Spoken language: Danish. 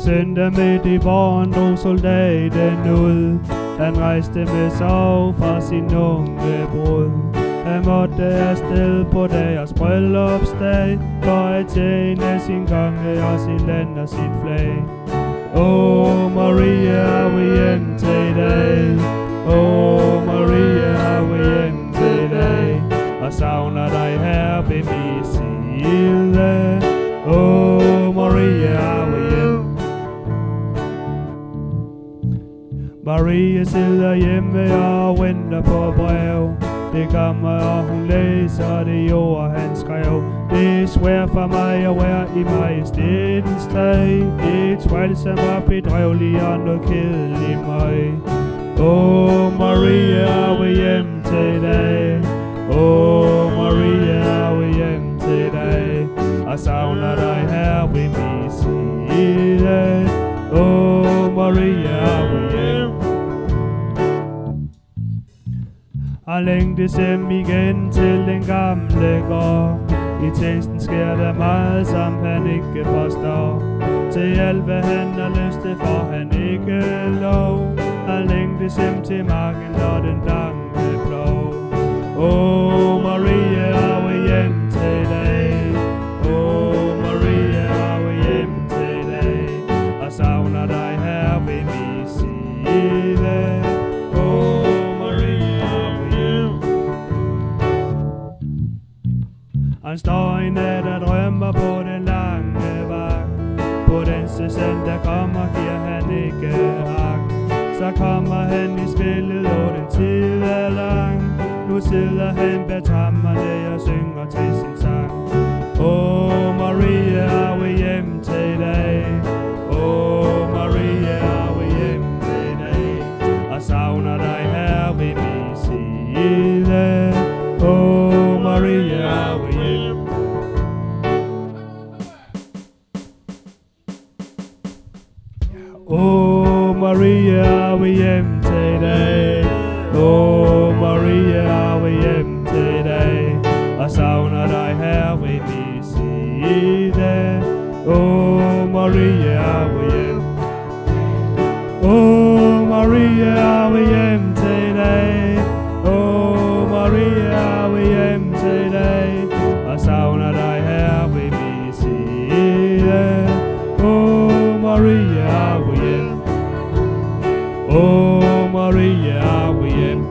søndag midt i våren drog soldaten ud. Han rejste med sorg fra sin unge brud. Han måtte afsted på deres bryllupsdag for at tjene sin konge og sit land og sit flag. Maria, er vi hjem til i dag. Maria, er vi hjem til i dag. Og savner dig her ved min side. Maria, er vi hjem. Maria sidder hjemme og venter på brev. Det kommer, og hun læser det ord, han skrev. Det er svært for mig at være i majestætens tag. Det er træl, som var bedrøvelig og noget kedelig mig. Maria, er vi hjem til i dag. Maria, er vi hjem til i dag. Og savner dig her ved min side. Maria, er vi hjem. Og længtes hjem igen til den gamle gård. I tjenesten sker der meget, som han ikke forstår. Til alt hvad han har lyst til, får han ikke lov. Og længtes hjem til marken og den blanke plov. Maria, er vi hjem til i dag. Maria, er vi hjem til i dag. Og savner dig her ved min side. Han står i nat og drømmer på den lange vagt. På den søndag kommer, giver han ikke agt. Så kommer han i spillet, og den tid er lang. Nu sidder han bag trammerne og synger til sin sang. Maria, er vi hjem til i dag. Maria, er vi hjem til i dag. Og savner dig her ved min side. Maria, er vi hjem. Maria, er vi hjem til i dag. Maria, er vi hjem til i dag. Og savner dig her ved min side. Maria, er vi hjem. Maria, er vi hjem til i dag. Maria, er vi hjem til i dag. Og savner dig her ved min side. Maria, er vi hjem. Maria, er vi hjem.